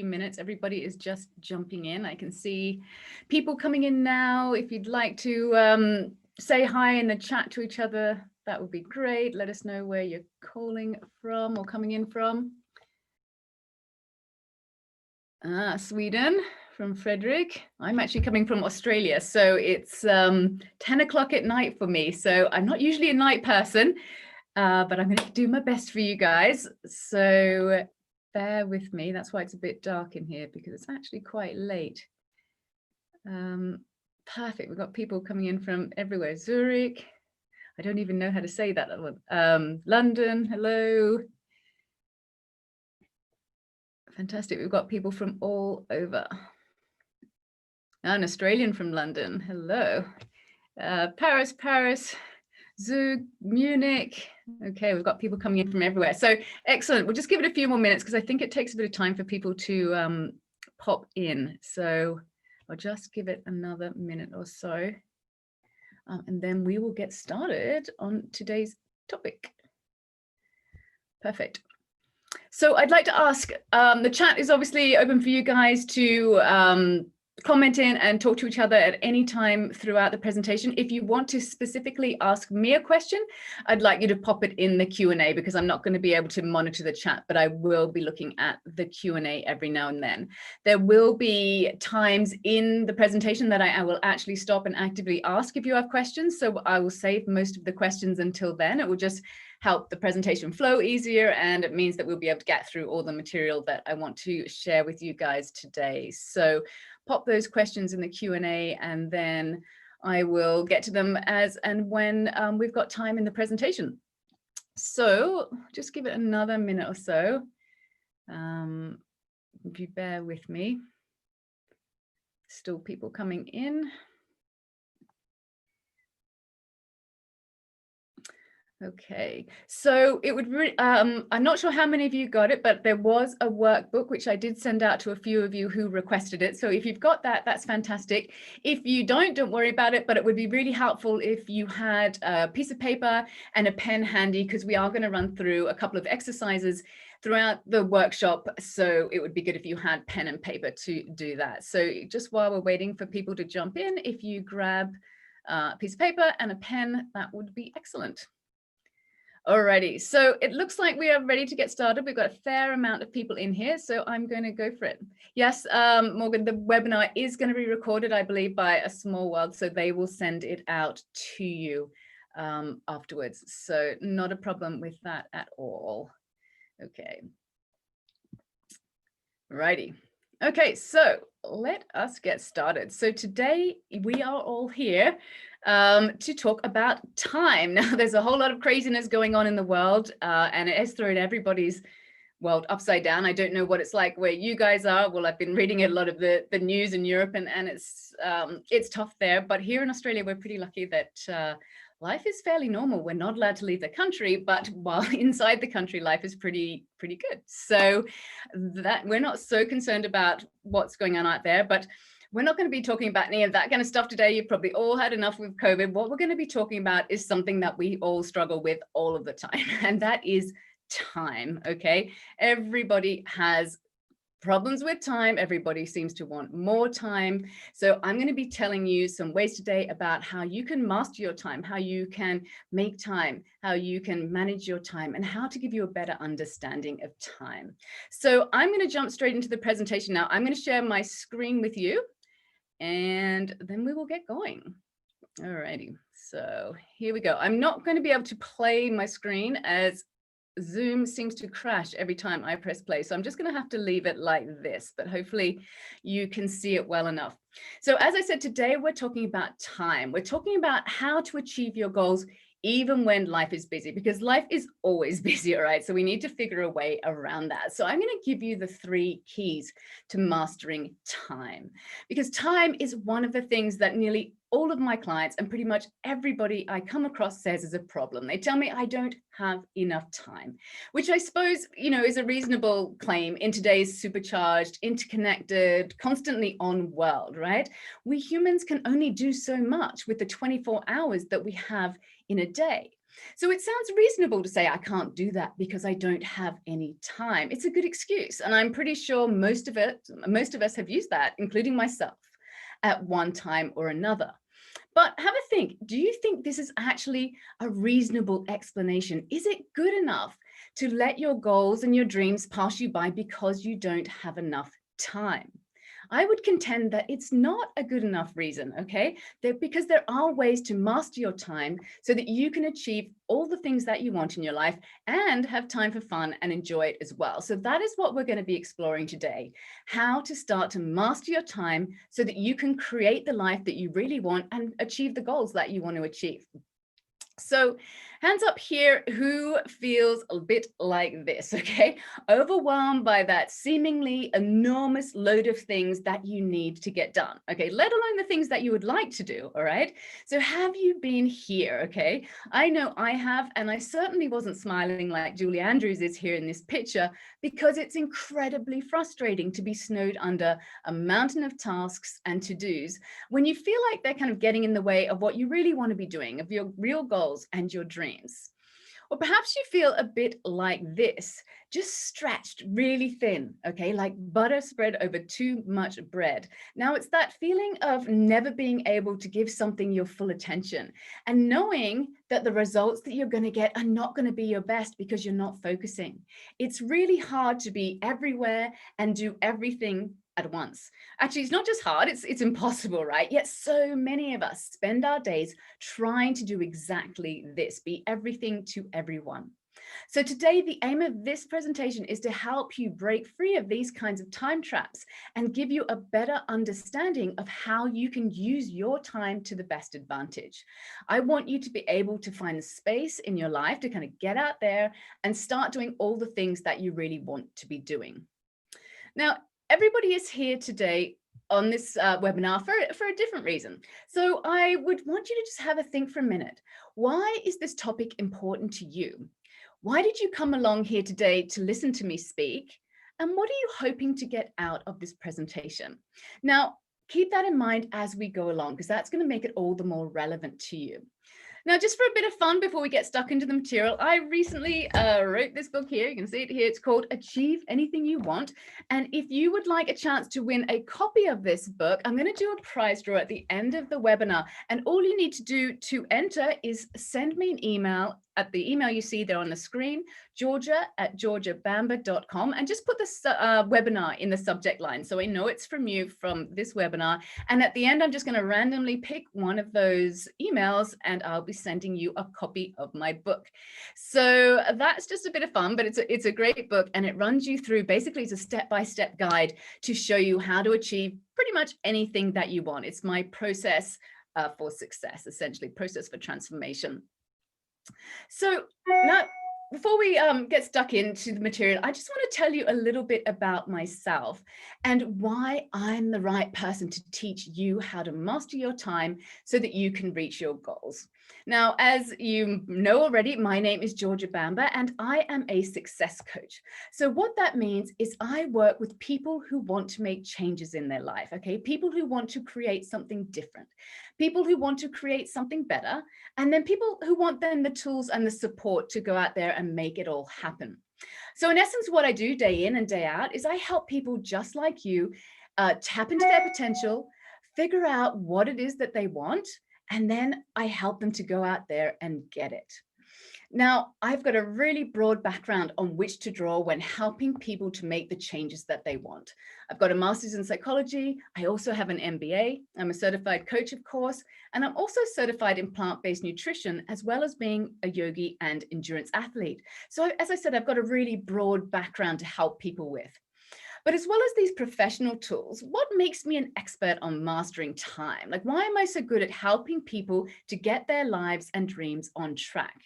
minutes. Everybody is just jumping in. I can see people coming in now. If you'd like to say hi in the chat to each other, that would be great. Let us know where you're calling from or coming in from. Sweden, from Frederick. I'm actually coming from Australia, so it's 10 o'clock at night for me. So I'm not usually a night person, but I'm going to do my best for you guys. So bear with me. That's why it's a bit dark in here, because it's actually quite late. Perfect. We've got people coming in from everywhere. Zurich. I don't even know how to say that one. London. Hello. Fantastic. We've got people from all over. An Australian from London. Hello. Paris. Zug, Munich. Okay, we've got people coming in from everywhere. So excellent. We'll just give it a few more minutes because I think it takes a bit of time for people to pop in. So I'll just give it another minute or so. And then we will get started on today's topic. Perfect. So I'd like to ask, the chat is obviously open for you guys to comment in and talk to each other at any time throughout the presentation. If you want to specifically ask me a question, I'd like you to pop it in the Q&A, because I'm not going to be able to monitor the chat, but I will be looking at the Q&A every now and then. There will be times in the presentation that I will actually stop and actively ask if you have questions. So I will save most of the questions until then. It will just help the presentation flow easier, and it means that we'll be able to get through all the material that I want to share with you guys today. So pop those questions in the Q&A, and then I will get to them as and when we've got time in the presentation. So just give it another minute or so. If you bear with me. Still people coming in. Okay, so it would really, I'm not sure how many of you got it, but there was a workbook which I did send out to a few of you who requested it. So if you've got that, that's fantastic. If you don't worry about it, but it would be really helpful if you had a piece of paper and a pen handy, because we are going to run through a couple of exercises throughout the workshop. So it would be good if you had pen and paper to do that. So just while we're waiting for people to jump in, if you grab a piece of paper and a pen, that would be excellent. Alrighty, so it looks like we are ready to get started. We've got a fair amount of people in here, so I'm going to go for it. Yes, Morgan, the webinar is going to be recorded, I believe, by ASMALLWORLD, so they will send it out to you afterwards. So not a problem with that at all. Okay. Righty. Okay, so let us get started. So today we are all here to talk about time. Now, there's a whole lot of craziness going on in the world, and it has thrown everybody's world upside down. I don't know what it's like where you guys are. Well, I've been reading a lot of the news in Europe, and it's tough there. But here in Australia, we're pretty lucky that life is fairly normal. We're not allowed to leave the country, but while inside the country, life is pretty good. So that we're not so concerned about what's going on out there, but we're not going to be talking about any of that kind of stuff today. You've probably all had enough with COVID. What we're going to be talking about is something that we all struggle with all of the time, and that is time. Okay, everybody has problems with time. Everybody seems to want more time. So I'm going to be telling you some ways today about how you can master your time, how you can make time, how you can manage your time, and how to give you a better understanding of time. So I'm going to jump straight into the presentation now. I'm going to share my screen with you, and then we will get going. All righty. So here we go. I'm not going to be able to play my screen as Zoom seems to crash every time I press play. So I'm just going to have to leave it like this, but hopefully you can see it well enough. So as I said, today we're talking about time. We're talking about how to achieve your goals even when life is busy, because life is always busy, all right? So we need to figure a way around that. So I'm going to give you the 3 keys to mastering time, because time is one of the things that nearly all of my clients and pretty much everybody I come across says is a problem. They tell me I don't have enough time, which I suppose, you know, is a reasonable claim in today's supercharged, interconnected, constantly on world, right? We humans can only do so much with the 24 hours that we have in a day. So it sounds reasonable to say, I can't do that because I don't have any time. It's a good excuse. And I'm pretty sure most of us have used that, including myself, at one time or another. But have a think, do you think this is actually a reasonable explanation? Is it good enough to let your goals and your dreams pass you by because you don't have enough time? I would contend that it's not a good enough reason, okay? Because there are ways to master your time so that you can achieve all the things that you want in your life and have time for fun and enjoy it as well. So that is what we're going to be exploring today, how to start to master your time so that you can create the life that you really want and achieve the goals that you want to achieve. So hands up here, who feels a bit like this, okay? Overwhelmed by that seemingly enormous load of things that you need to get done, okay? Let alone the things that you would like to do, all right? So have you been here, okay? I know I have, and I certainly wasn't smiling like Julie Andrews is here in this picture, because it's incredibly frustrating to be snowed under a mountain of tasks and to-dos when you feel like they're kind of getting in the way of what you really want to be doing, of your real goals and your dreams. Or perhaps you feel a bit like this, just stretched really thin, okay, like butter spread over too much bread. Now it's that feeling of never being able to give something your full attention and knowing that the results that you're going to get are not going to be your best because you're not focusing. It's really hard to be everywhere and do everything at once. Actually, it's not just hard, it's impossible, right? Yet so many of us spend our days trying to do exactly this, be everything to everyone. So today, the aim of this presentation is to help you break free of these kinds of time traps and give you a better understanding of how you can use your time to the best advantage. I want you to be able to find space in your life to kind of get out there and start doing all the things that you really want to be doing. Now, everybody is here today on this webinar for a different reason. So I would want you to just have a think for a minute. Why is this topic important to you? Why did you come along here today to listen to me speak? And what are you hoping to get out of this presentation? Now, keep that in mind as we go along, because that's going to make it all the more relevant to you. Now, just for a bit of fun before we get stuck into the material, I recently wrote this book here. You can see it here. It's called Achieve Anything You Want. And if you would like a chance to win a copy of this book, I'm going to do a prize draw at the end of the webinar. And all you need to do to enter is send me an email at the email you see there on the screen, georgia@georgiabamber.com, and just put this webinar in the subject line so I know it's from you from this webinar. And at the end, I'm just going to randomly pick one of those emails and I'll be sending you a copy of my book. So that's just a bit of fun, but it's a great book and it runs you through, basically it's a step-by-step guide to show you how to achieve pretty much anything that you want. It's my process for success, essentially, process for transformation. So now, before we get stuck into the material, I just want to tell you a little bit about myself and why I'm the right person to teach you how to master your time so that you can reach your goals. Now, as you know already, my name is Georgia Bamber and I am a success coach. So what that means is I work with people who want to make changes in their life, okay? People who want to create something different, people who want to create something better, and then people who want then the tools and the support to go out there and make it all happen. So in essence, what I do day in and day out is I help people just like you tap into their potential, figure out what it is that they want, and then I help them to go out there and get it. Now, I've got a really broad background on which to draw when helping people to make the changes that they want. I've got a master's in psychology. I also have an MBA. I'm a certified coach, of course, and I'm also certified in plant-based nutrition, as well as being a yogi and endurance athlete. So as I said, I've got a really broad background to help people with. But as well as these professional tools, what makes me an expert on mastering time? Like, why am I so good at helping people to get their lives and dreams on track?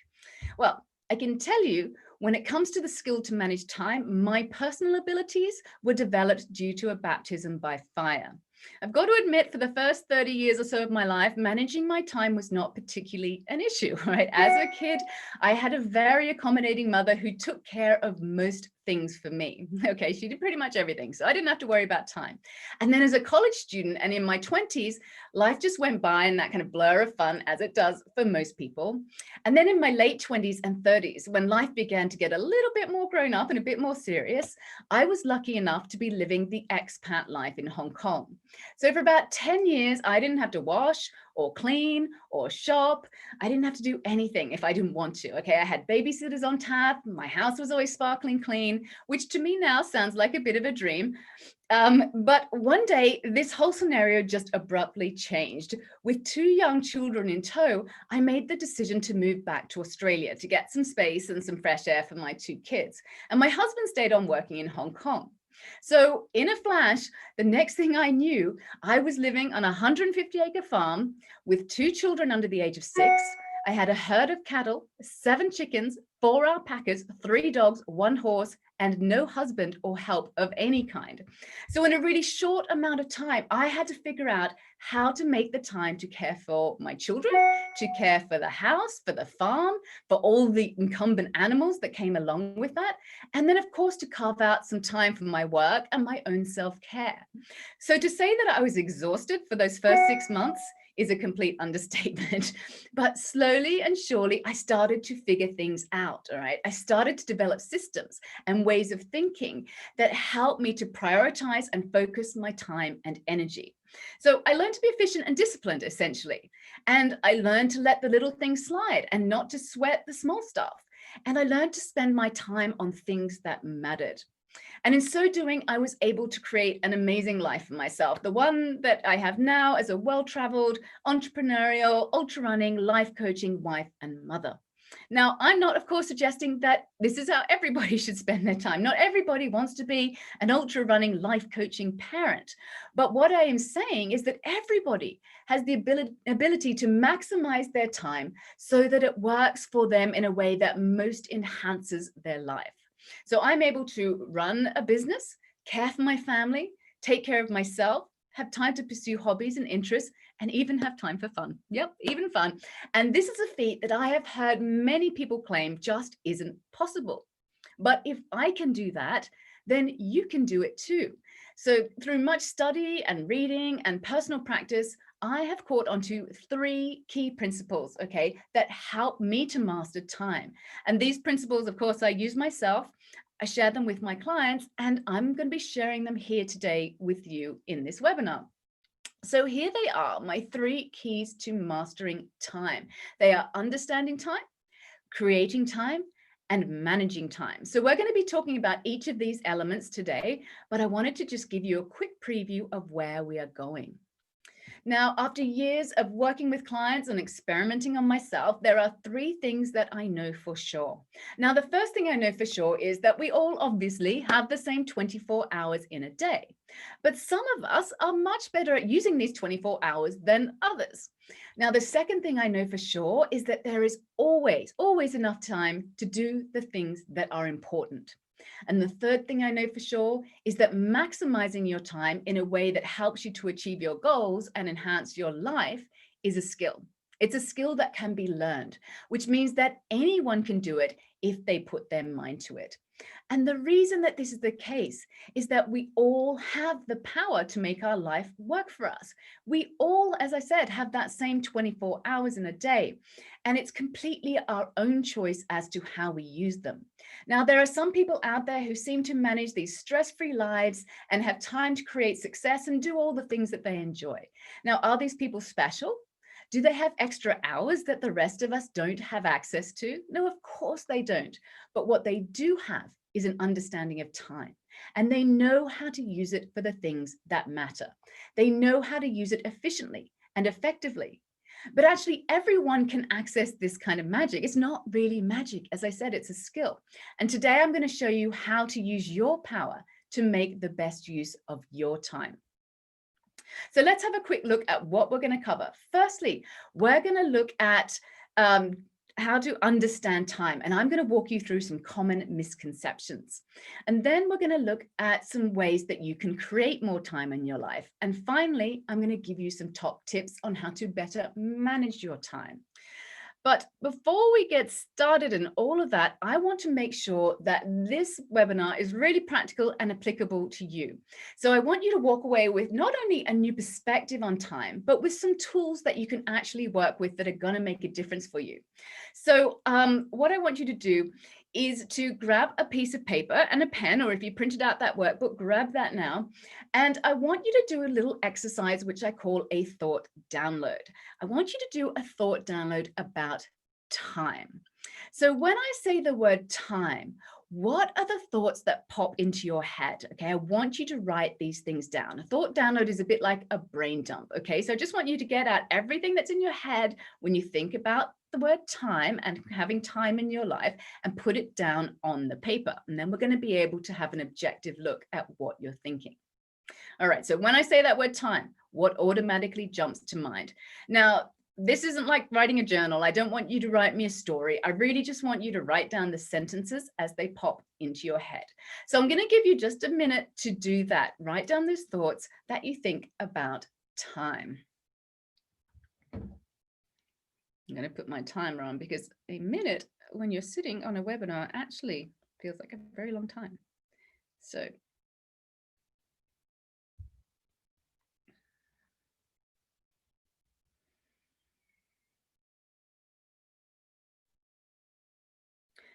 Well, I can tell you, when it comes to the skill to manage time, my personal abilities were developed due to a baptism by fire. I've got to admit, for the first 30 years or so of my life, managing my time was not particularly an issue, right? As a kid, I had a very accommodating mother who took care of most things for me. Okay, she did pretty much everything. So I didn't have to worry about time. And then as a college student and in my 20s, life just went by in that kind of blur of fun, as it does for most people. And then in my late 20s and 30s, when life began to get a little bit more grown up and a bit more serious, I was lucky enough to be living the expat life in Hong Kong. So for about 10 years, I didn't have to wash or clean or shop. I didn't have to do anything if I didn't want to. Okay, I had babysitters on tap. My house was always sparkling clean, which to me now sounds like a bit of a dream. But one day, this whole scenario just abruptly changed. With 2 young children in tow, I made the decision to move back to Australia to get some space and some fresh air for my 2 kids. And my husband stayed on working in Hong Kong. So in a flash, the next thing I knew, I was living on a 150-acre farm with 2 children under the age of 6. I had a herd of cattle, 7 chickens, 4 alpacas, 3 dogs, 1 horse, and no husband or help of any kind. So in a really short amount of time, I had to figure out how to make the time to care for my children, to care for the house, for the farm, for all the incumbent animals that came along with that. And then of course, to carve out some time for my work and my own self-care. So to say that I was exhausted for those first 6 months is a complete understatement. But slowly and surely, I started to figure things out, all right? I started to develop systems and ways of thinking that helped me to prioritize and focus my time and energy. So I learned to be efficient and disciplined, essentially. And I learned to let the little things slide and not to sweat the small stuff. And I learned to spend my time on things that mattered. And in so doing, I was able to create an amazing life for myself, the one that I have now as a well-traveled, entrepreneurial, ultra-running, life coaching wife and mother. Now, I'm not, of course, suggesting that this is how everybody should spend their time. Not everybody wants to be an ultra-running, life coaching parent. But what I am saying is that everybody has the ability to maximize their time so that it works for them in a way that most enhances their life. So I'm able to run a business, care for my family, take care of myself, have time to pursue hobbies and interests, and even have time for fun. Yep, even fun. And this is a feat that I have heard many people claim just isn't possible. But if I can do that, then you can do it too. So through much study and reading and personal practice, I have caught onto 3 key principles, okay, that help me to master time. And these principles, of course, I use myself. I share them with my clients, and I'm going to be sharing them here today with you in this webinar. So here they are, my 3 keys to mastering time. They are understanding time, creating time, and managing time. So we're going to be talking about each of these elements today, but I wanted to just give you a quick preview of where we are going. Now, after years of working with clients and experimenting on myself, there are 3 things that I know for sure. Now, the first thing I know for sure is that we all obviously have the same 24 hours in a day, but some of us are much better at using these 24 hours than others. Now, the second thing I know for sure is that there is always enough time to do the things that are important. And the third thing I know for sure is that maximizing your time in a way that helps you to achieve your goals and enhance your life is a skill. It's a skill that can be learned, which means that anyone can do it if they put their mind to it. And the reason that this is the case is that we all have the power to make our life work for us. We all, as I said, have that same 24 hours in a day, and it's completely our own choice as to how we use them. Now, there are some people out there who seem to manage these stress-free lives and have time to create success and do all the things that they enjoy. Now, are these people special? Do they have extra hours that the rest of us don't have access to? No, of course they don't. But what they do have is an understanding of time, and they know how to use it for the things that matter. They know how to use it efficiently and effectively. But actually, everyone can access this kind of magic. It's not really magic. As I said, it's a skill. And today I'm going to show you how to use your power to make the best use of your time. So let's have a quick look at what we're going to cover. Firstly, we're going to look at how to understand time, and I'm going to walk you through some common misconceptions. And then we're going to look at some ways that you can create more time in your life. And finally, I'm going to give you some top tips on how to better manage your time. But before we get started in all of that, I want to make sure that this webinar is really practical and applicable to you. So I want you to walk away with not only a new perspective on time, but with some tools that you can actually work with that are going to make a difference for you. So what I want you to do is to grab a piece of paper and a pen, or if you printed out that workbook, grab that now. And I want you to do a little exercise, which I call a thought download. I want you to do a thought download about time. So when I say the word time, what are the thoughts that pop into your head? Okay, I want you to write these things down. A thought download is a bit like a brain dump. Okay, so I just want you to get out everything that's in your head when you think about the word time and having time in your life, and put it down on the paper. And then we're going to be able to have an objective look at what you're thinking. All right, so when I say that word time, what automatically jumps to mind? Now, this isn't like writing a journal. I don't want you to write me a story. I really just want you to write down the sentences as they pop into your head. So I'm going to give you just a minute to do that. Write down those thoughts that you think about time. I'm going to put my timer on because a minute when you're sitting on a webinar actually feels like a very long time. So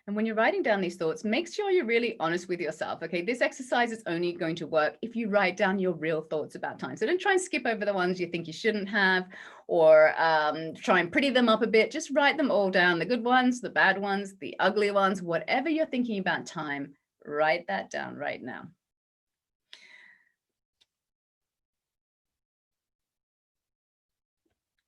and when you're writing down these thoughts, make sure you're really honest with yourself. Okay, this exercise is only going to work if you write down your real thoughts about time. So don't try and skip over the ones you think you shouldn't have, or try and pretty them up a bit. Just write them all down, the good ones, the bad ones, the ugly ones, whatever you're thinking about time, write that down right now.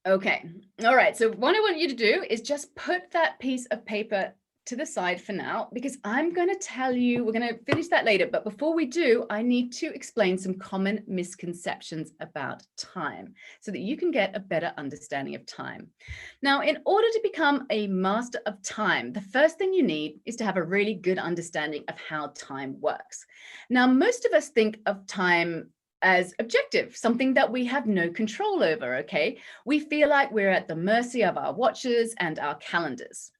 Okay, all right, so what I want you to do is just put that piece of paper to the side for now, because I'm going to tell you, we're going to finish that later, but before we do, I need to explain some common misconceptions about time so that you can get a better understanding of time. Now, in order to become a master of time, the first thing you need is to have a really good understanding of how time works. Now, most of us think of time as objective, something that we have no control over, okay? We feel like we're at the mercy of our watches and our calendars.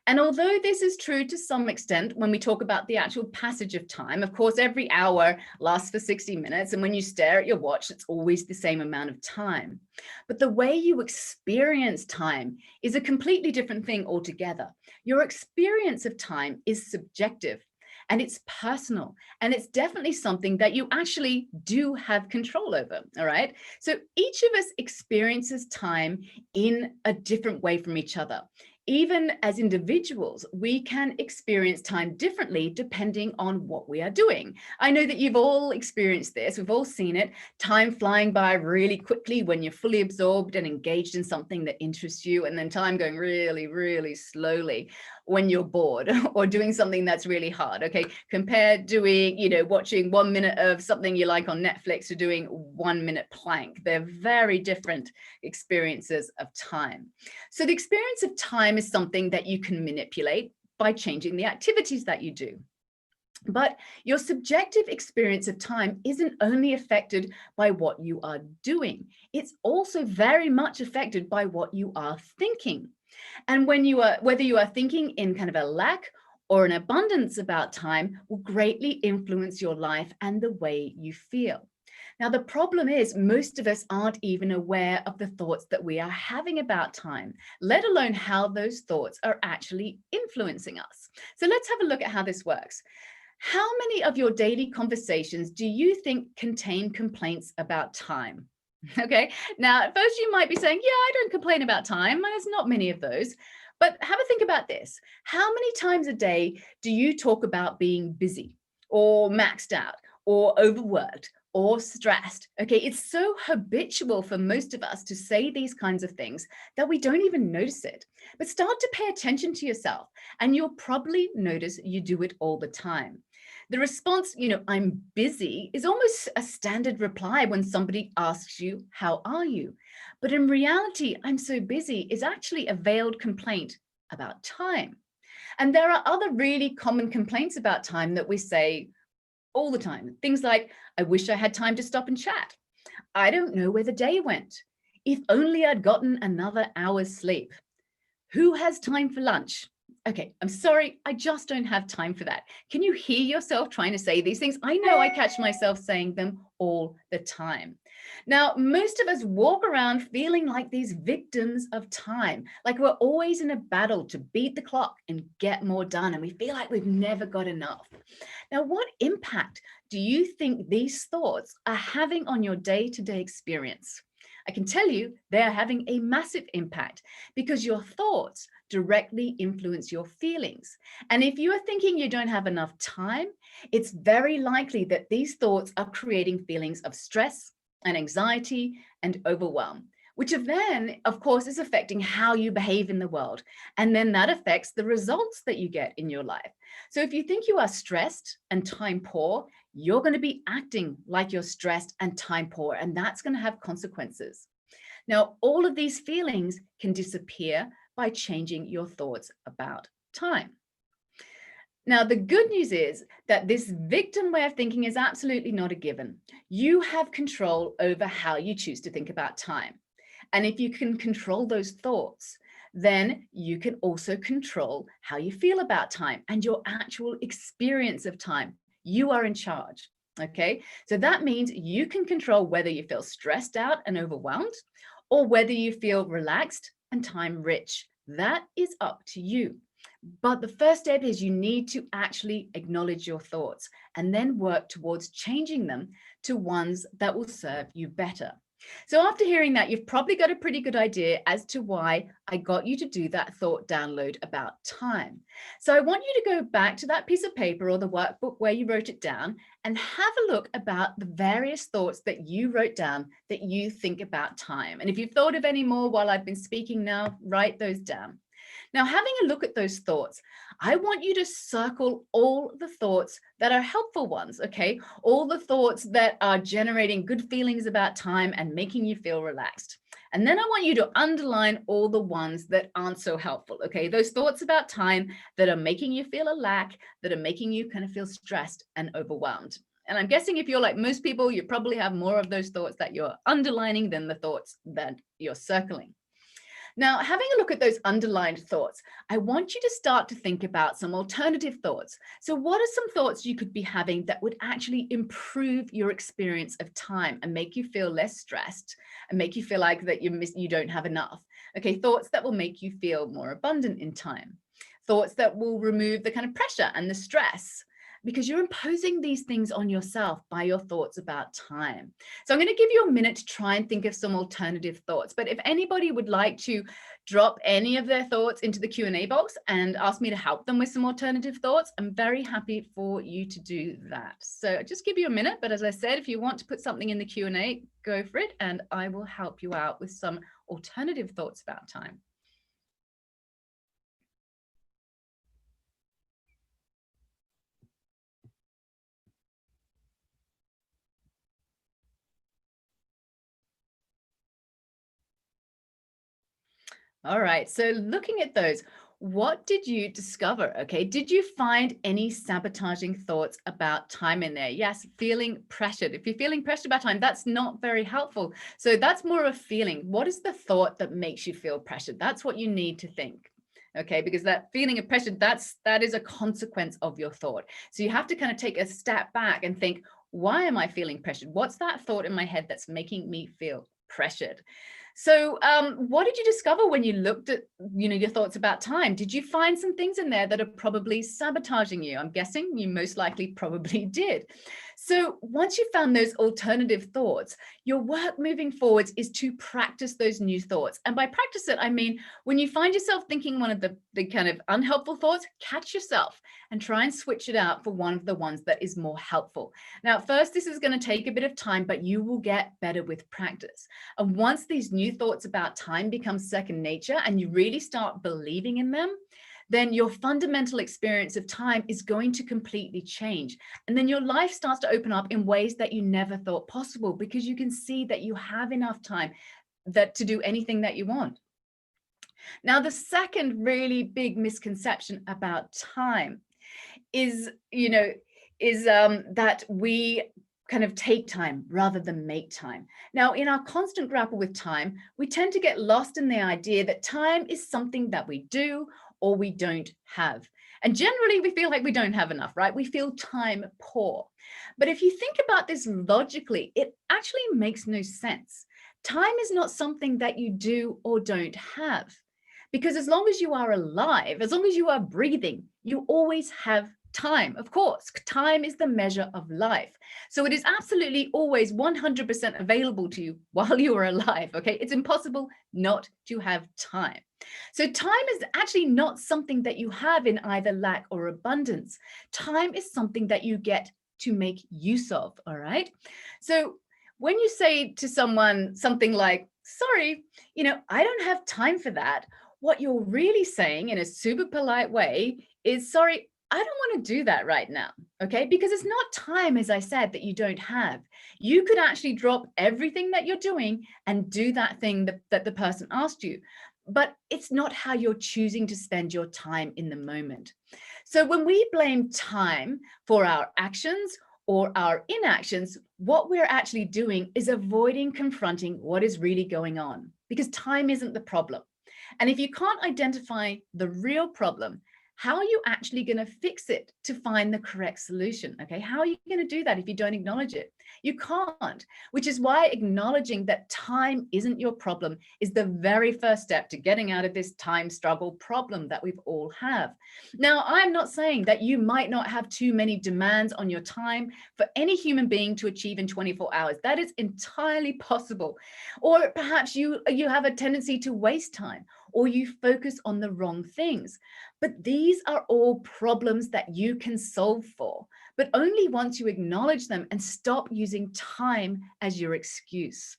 And although this is true to some extent when we talk about the actual passage of time, of course, every hour lasts for 60 minutes. And when you stare at your watch, it's always the same amount of time. But the way you experience time is a completely different thing altogether. Your experience of time is subjective. And it's personal, and it's definitely something that you actually do have control over, all right? So each of us experiences time in a different way from each other. Even as individuals, we can experience time differently depending on what we are doing. I know that you've all experienced this. We've all seen it. Time flying by really quickly when you're fully absorbed and engaged in something that interests you, and then time going really, really slowly when you're bored or doing something that's really hard. Okay, compare doing, watching 1 minute of something you like on Netflix to doing 1 minute plank. They're very different experiences of time. So the experience of time is something that you can manipulate by changing the activities that you do. But your subjective experience of time isn't only affected by what you are doing. It's also very much affected by what you are thinking. And whether you are thinking in kind of a lack or an abundance about time will greatly influence your life and the way you feel. Now, the problem is most of us aren't even aware of the thoughts that we are having about time, let alone how those thoughts are actually influencing us. So let's have a look at how this works. How many of your daily conversations do you think contain complaints about time? Okay, now at first you might be saying, yeah, I don't complain about time. There's not many of those. But have a think about this. How many times a day do you talk about being busy or maxed out or overworked or stressed? Okay, it's so habitual for most of us to say these kinds of things that we don't even notice it. But start to pay attention to yourself, and you'll probably notice you do it all the time. The response, I'm busy, is almost a standard reply when somebody asks you, how are you? But in reality, I'm so busy is actually a veiled complaint about time. And there are other really common complaints about time that we say all the time. Things like, I wish I had time to stop and chat. I don't know where the day went. If only I'd gotten another hour's sleep. Who has time for lunch? Okay, I'm sorry, I just don't have time for that. Can you hear yourself trying to say these things? I know I catch myself saying them all the time. Now, most of us walk around feeling like these victims of time, like we're always in a battle to beat the clock and get more done, and we feel like we've never got enough. Now, what impact do you think these thoughts are having on your day-to-day experience? I can tell you they're having a massive impact because your thoughts directly influence your feelings. And if you are thinking you don't have enough time, it's very likely that these thoughts are creating feelings of stress and anxiety and overwhelm, which then, of course, is affecting how you behave in the world. And then that affects the results that you get in your life. So if you think you are stressed and time poor, you're going to be acting like you're stressed and time poor, and that's going to have consequences. Now, all of these feelings can disappear by changing your thoughts about time. Now, the good news is that this victim way of thinking is absolutely not a given. You have control over how you choose to think about time. And if you can control those thoughts, then you can also control how you feel about time and your actual experience of time. You are in charge. Okay, so that means you can control whether you feel stressed out and overwhelmed or whether you feel relaxed and time rich. That is up to you. But the first step is you need to actually acknowledge your thoughts and then work towards changing them to ones that will serve you better. So after hearing that, you've probably got a pretty good idea as to why I got you to do that thought download about time. So I want you to go back to that piece of paper or the workbook where you wrote it down and have a look about the various thoughts that you wrote down that you think about time. And if you've thought of any more while I've been speaking now, write those down. Now, having a look at those thoughts, I want you to circle all the thoughts that are helpful ones, okay? All the thoughts that are generating good feelings about time and making you feel relaxed. And then I want you to underline all the ones that aren't so helpful, okay? Those thoughts about time that are making you feel a lack, that are making you kind of feel stressed and overwhelmed. And I'm guessing if you're like most people, you probably have more of those thoughts that you're underlining than the thoughts that you're circling. Now, having a look at those underlined thoughts, I want you to start to think about some alternative thoughts. So what are some thoughts you could be having that would actually improve your experience of time and make you feel less stressed and make you feel like that you don't have enough? Okay, thoughts that will make you feel more abundant in time. Thoughts that will remove the kind of pressure and the stress, because you're imposing these things on yourself by your thoughts about time. So I'm going to give you a minute to try and think of some alternative thoughts. But if anybody would like to drop any of their thoughts into the Q&A box and ask me to help them with some alternative thoughts, I'm very happy for you to do that. So I'll just give you a minute. But as I said, if you want to put something in the Q&A, go for it. And I will help you out with some alternative thoughts about time. All right, so looking at those, what did you discover? Okay, did you find any sabotaging thoughts about time in there? Yes, feeling pressured. If you're feeling pressured about time, that's not very helpful. So that's more of a feeling. What is the thought that makes you feel pressured? That's what you need to think. Okay, because that feeling of pressure, that is a consequence of your thought. So you have to kind of take a step back and think, why am I feeling pressured? What's that thought in my head that's making me feel pressured? So what did you discover when you looked at, your thoughts about time? Did you find some things in there that are probably sabotaging you? I'm guessing you most likely probably did. So once you found those alternative thoughts, your work moving forwards is to practice those new thoughts. And by practice it, I mean, when you find yourself thinking one of the kind of unhelpful thoughts, catch yourself and try and switch it out for one of the ones that is more helpful. Now, first, this is going to take a bit of time, but you will get better with practice. And once these new thoughts about time become second nature and you really start believing in them, then your fundamental experience of time is going to completely change. And then your life starts to open up in ways that you never thought possible, because you can see that you have enough time to do anything that you want. Now, the second really big misconception about time is, that we kind of take time rather than make time. Now, in our constant grapple with time, we tend to get lost in the idea that time is something that we do or we don't have. And generally, we feel like we don't have enough, right? We feel time poor. But if you think about this logically, it actually makes no sense. Time is not something that you do or don't have. Because as long as you are alive, as long as you are breathing, you always have time. Of course, time is the measure of life. So it is absolutely always 100% available to you while you are alive, okay? It's impossible not to have time. So time is actually not something that you have in either lack or abundance. Time is something that you get to make use of, all right? So when you say to someone something like, sorry, I don't have time for that, what you're really saying in a super polite way is, sorry, I don't want to do that right now, okay? Because it's not time, as I said, that you don't have. You could actually drop everything that you're doing and do that thing that the person asked you. But it's not how you're choosing to spend your time in the moment. So when we blame time for our actions or our inactions, what we're actually doing is avoiding confronting what is really going on, because time isn't the problem. And if you can't identify the real problem, how are you actually going to fix it to find the correct solution? Okay, how are you going to do that if you don't acknowledge it? You can't, which is why acknowledging that time isn't your problem is the very first step to getting out of this time struggle problem that we've all have. Now, I'm not saying that you might not have too many demands on your time for any human being to achieve in 24 hours. That is entirely possible. Or perhaps you have a tendency to waste time, or you focus on the wrong things. But these are all problems that you can solve for, but only once you acknowledge them and stop using time as your excuse.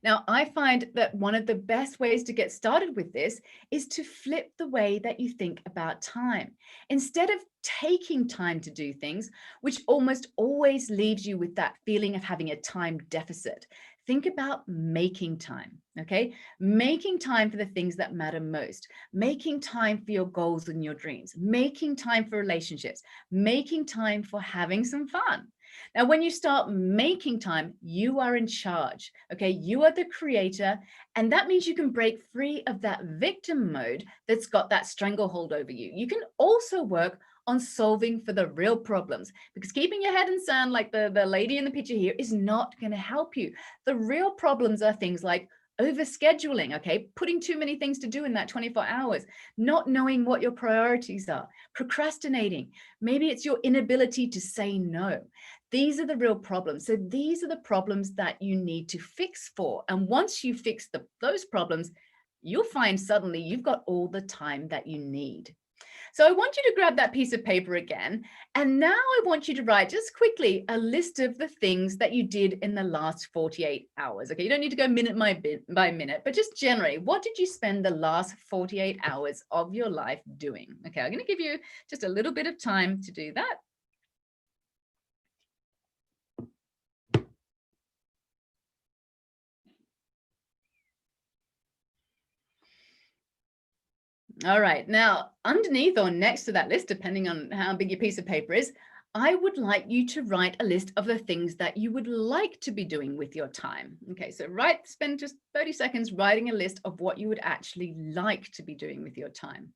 Now, I find that one of the best ways to get started with this is to flip the way that you think about time. Instead of taking time to do things, which almost always leaves you with that feeling of having a time deficit, think about making time, okay? Making time for the things that matter most, making time for your goals and your dreams, making time for relationships, making time for having some fun. Now, when you start making time, you are in charge, okay? You are the creator, and that means you can break free of that victim mode that's got that stranglehold over you. You can also work on solving for the real problems, because keeping your head in sand like the lady in the picture here is not going to help you. The real problems are things like overscheduling, okay? Putting too many things to do in that 24 hours, not knowing what your priorities are, procrastinating. Maybe it's your inability to say no. These are the real problems. So these are the problems that you need to fix for. And once you fix those problems, you'll find suddenly you've got all the time that you need. So I want you to grab that piece of paper again. And now I want you to write just quickly a list of the things that you did in the last 48 hours. Okay, you don't need to go minute by minute, but just generally, what did you spend the last 48 hours of your life doing? Okay, I'm going to give you just a little bit of time to do that. All right, now underneath or next to that list, depending on how big your piece of paper is, I would like you to write a list of the things that you would like to be doing with your time. Okay, so spend just 30 seconds writing a list of what you would actually like to be doing with your time.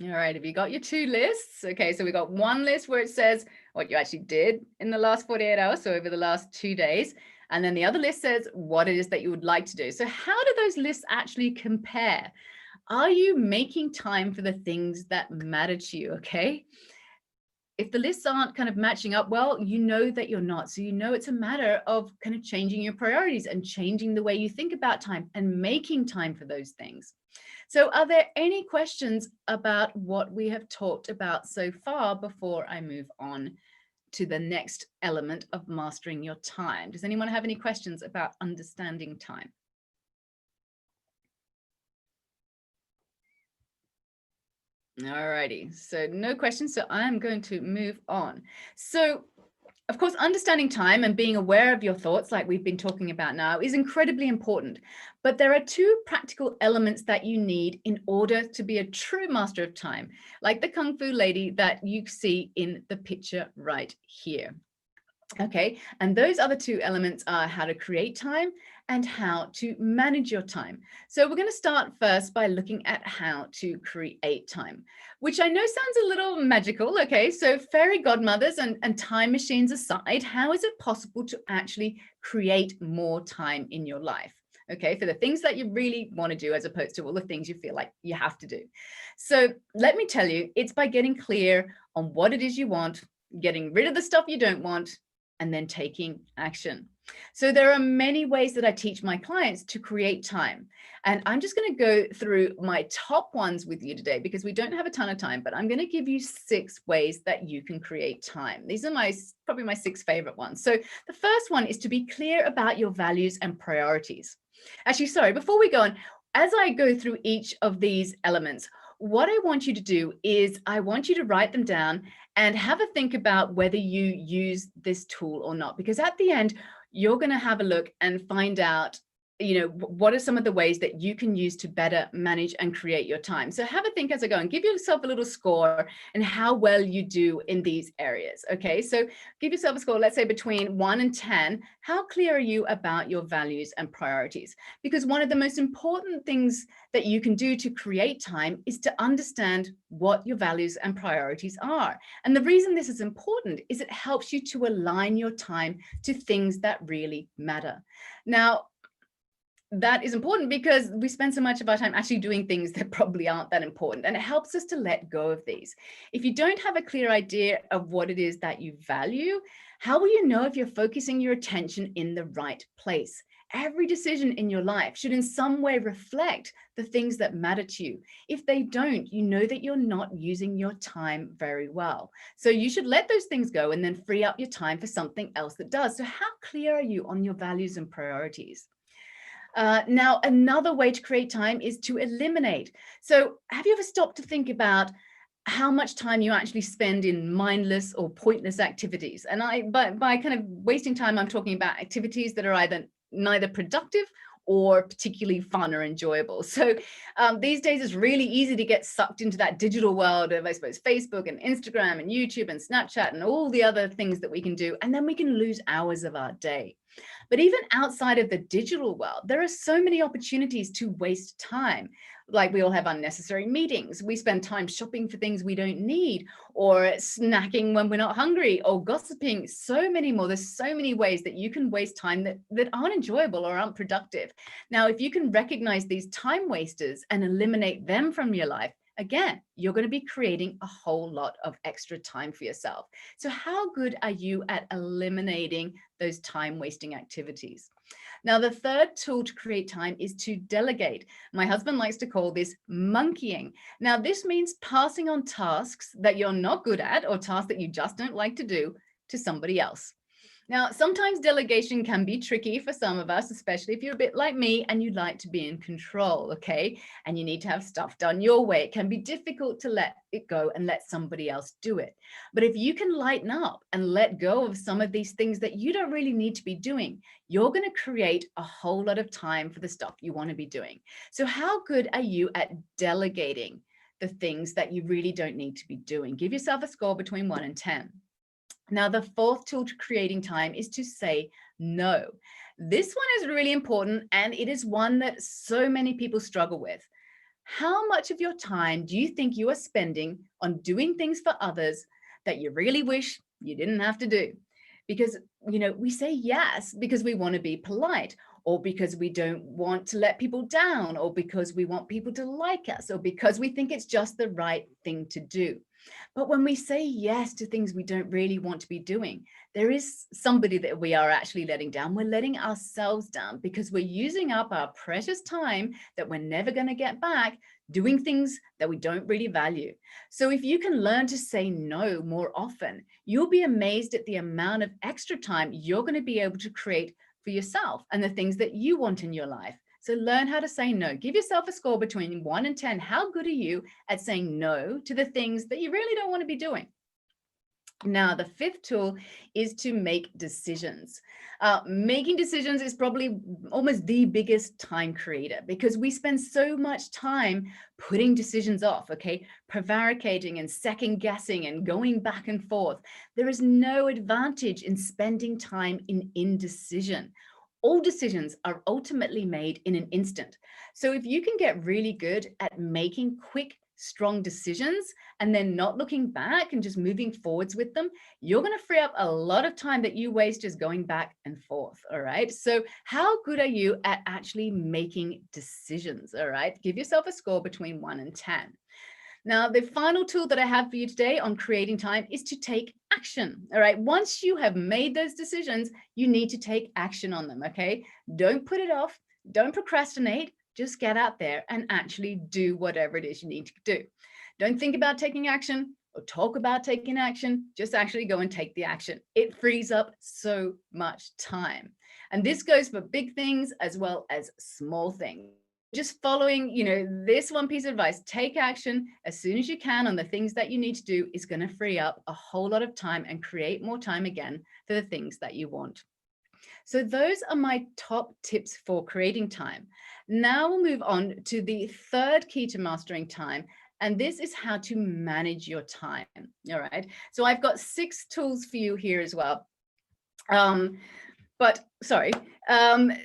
All right, have you got your two lists? Okay, so we got one list where it says what you actually did in the last 48 hours, so over the last 2 days. And then the other list says what it is that you would like to do. So how do those lists actually compare? Are you making time for the things that matter to you, okay? If the lists aren't kind of matching up, well, you know that you're not. So you know it's a matter of kind of changing your priorities and changing the way you think about time and making time for those things. So are there any questions about what we have talked about so far before I move on to the next element of mastering your time? Does anyone have any questions about understanding time? All righty. So no questions. So I'm going to move on. So of course, understanding time and being aware of your thoughts, like we've been talking about now, is incredibly important. But there are two practical elements that you need in order to be a true master of time, like the Kung Fu lady that you see in the picture right here. Okay, and those other two elements are how to create time and how to manage your time. So we're going to start first by looking at how to create time, which I know sounds a little magical. Okay, so fairy godmothers and time machines aside, how is it possible to actually create more time in your life? Okay, for the things that you really want to do as opposed to all the things you feel like you have to do. So let me tell you, it's by getting clear on what it is you want, getting rid of the stuff you don't want, and then taking action. So there are many ways that I teach my clients to create time. And I'm just going to go through my top ones with you today because we don't have a ton of time, but I'm going to give you 6 ways that you can create time. These are probably my 6 favorite ones. So the first one is to be clear about your values and priorities. Actually, sorry, before we go on, as I go through each of these elements, what I want you to do is I want you to write them down and have a think about whether you use this tool or not, because at the end, you're going to have a look and find out, what are some of the ways that you can use to better manage and create your time. So have a think as I go and give yourself a little score and how well you do in these areas. Okay, so give yourself a score, let's say between 1 and 10. How clear are you about your values and priorities? Because one of the most important things that you can do to create time is to understand what your values and priorities are. And the reason this is important is it helps you to align your time to things that really matter. Now, that is important because we spend so much of our time actually doing things that probably aren't that important, and it helps us to let go of these. If you don't have a clear idea of what it is that you value, how will you know if you're focusing your attention in the right place? Every decision in your life should in some way reflect the things that matter to you. If they don't, you know that you're not using your time very well. So you should let those things go and then free up your time for something else that does. So how clear are you on your values and priorities? Now, another way to create time is to eliminate. So have you ever stopped to think about how much time you actually spend in mindless or pointless activities? And by kind of wasting time, I'm talking about activities that are either neither productive or particularly fun or enjoyable. So these days it's really easy to get sucked into that digital world of, I suppose, Facebook and Instagram and YouTube and Snapchat and all the other things that we can do. And then we can lose hours of our day. But even outside of the digital world, there are so many opportunities to waste time. Like we all have unnecessary meetings. We spend time shopping for things we don't need, or snacking when we're not hungry, or gossiping, so many more. There's so many ways that you can waste time that aren't enjoyable or aren't productive. Now, if you can recognize these time wasters and eliminate them from your life, again, you're going to be creating a whole lot of extra time for yourself. So how good are you at eliminating those time wasting activities? Now, the third tool to create time is to delegate. My husband likes to call this monkeying. Now, this means passing on tasks that you're not good at or tasks that you just don't like to do to somebody else. Now, sometimes delegation can be tricky for some of us, especially if you're a bit like me and you'd like to be in control, okay? And you need to have stuff done your way. It can be difficult to let it go and let somebody else do it. But if you can lighten up and let go of some of these things that you don't really need to be doing, you're going to create a whole lot of time for the stuff you want to be doing. So how good are you at delegating the things that you really don't need to be doing? Give yourself a score between 1 and 10. Now, the fourth tool to creating time is to say no. This one is really important, and it is one that so many people struggle with. How much of your time do you think you are spending on doing things for others that you really wish you didn't have to do? Because, we say yes because we want to be polite, or because we don't want to let people down, or because we want people to like us, or because we think it's just the right thing to do. But when we say yes to things we don't really want to be doing, there is somebody that we are actually letting down. We're letting ourselves down because we're using up our precious time that we're never going to get back doing things that we don't really value. So if you can learn to say no more often, you'll be amazed at the amount of extra time you're going to be able to create for yourself and the things that you want in your life. So learn how to say no. Give yourself a score between 1 and 10. How good are you at saying no to the things that you really don't want to be doing? Now, the fifth tool is to make decisions. Making decisions is probably almost the biggest time creator because we spend so much time putting decisions off, okay? Prevaricating and second guessing and going back and forth. There is no advantage in spending time in indecision. All decisions are ultimately made in an instant. So if you can get really good at making quick, strong decisions and then not looking back and just moving forwards with them, you're going to free up a lot of time that you waste just going back and forth. All right. So how good are you at actually making decisions? All right. Give yourself a score between 1 and 10. Now, the final tool that I have for you today on creating time is to take action. All right. Once you have made those decisions, you need to take action on them. Okay. Don't put it off. Don't procrastinate. Just get out there and actually do whatever it is you need to do. Don't think about taking action or talk about taking action. Just actually go and take the action. It frees up so much time. And this goes for big things as well as small things. Just following, this one piece of advice, take action as soon as you can on the things that you need to do is going to free up a whole lot of time and create more time again for the things that you want. So those are my top tips for creating time. Now we'll move on to the third key to mastering time. And this is how to manage your time. All right. So I've got 6 tools for you here as well.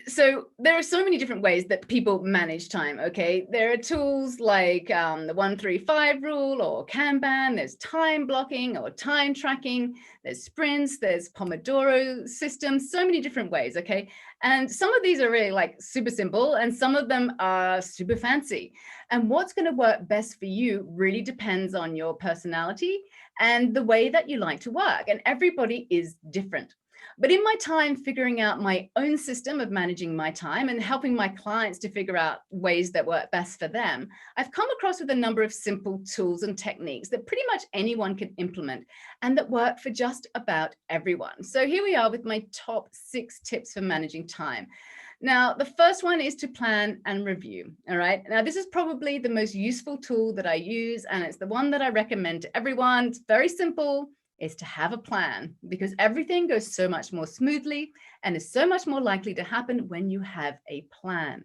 So there are so many different ways that people manage time, okay? There are tools like the 1-3-5 rule or Kanban, there's time blocking or time tracking, there's sprints, there's Pomodoro systems, so many different ways, okay? And some of these are really like super simple and some of them are super fancy. And what's going to work best for you really depends on your personality and the way that you like to work. And everybody is different. But in my time figuring out my own system of managing my time and helping my clients to figure out ways that work best for them, I've come across with a number of simple tools and techniques that pretty much anyone can implement and that work for just about everyone. So here we are with my top 6 tips for managing time. Now, the first one is to plan and review. All right. Now, this is probably the most useful tool that I use, and it's the one that I recommend to everyone. It's very simple. Is to have a plan because everything goes so much more smoothly and is so much more likely to happen when you have a plan.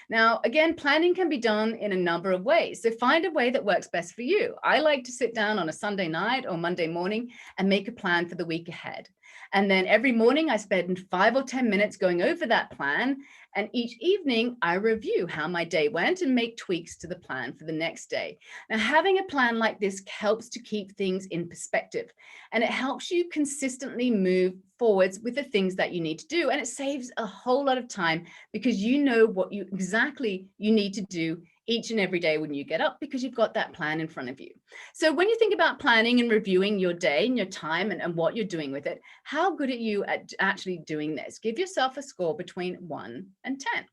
Now, again, planning can be done in a number of ways. So find a way that works best for you. I like to sit down on a Sunday night or Monday morning and make a plan for the week ahead. And then every morning I spend 5 or 10 minutes going over that plan. And each evening I review how my day went and make tweaks to the plan for the next day. Now, having a plan like this helps to keep things in perspective and it helps you consistently move forwards with the things that you need to do. And it saves a whole lot of time because you know what you exactly you need to do each and every day when you get up because you've got that plan in front of you. So when you think about planning and reviewing your day and your time and what you're doing with it, how good are you at actually doing this? Give yourself a score between 1 and 10.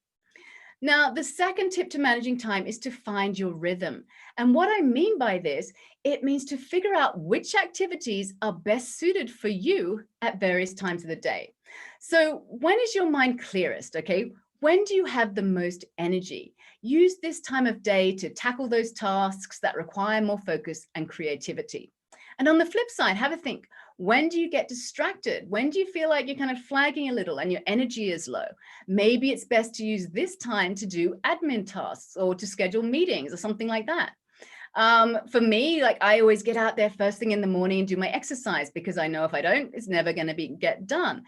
Now, the second tip to managing time is to find your rhythm. And what I mean by this, it means to figure out which activities are best suited for you at various times of the day. So when is your mind clearest, okay? When do you have the most energy? Use this time of day to tackle those tasks that require more focus and creativity. And on the flip side, have a think. When do you get distracted? When do you feel like you're kind of flagging a little and your energy is low? Maybe it's best to use this time to do admin tasks or to schedule meetings or something like that. For me, like I always get out there first thing in the morning and do my exercise because I know if I don't, it's never going to get done.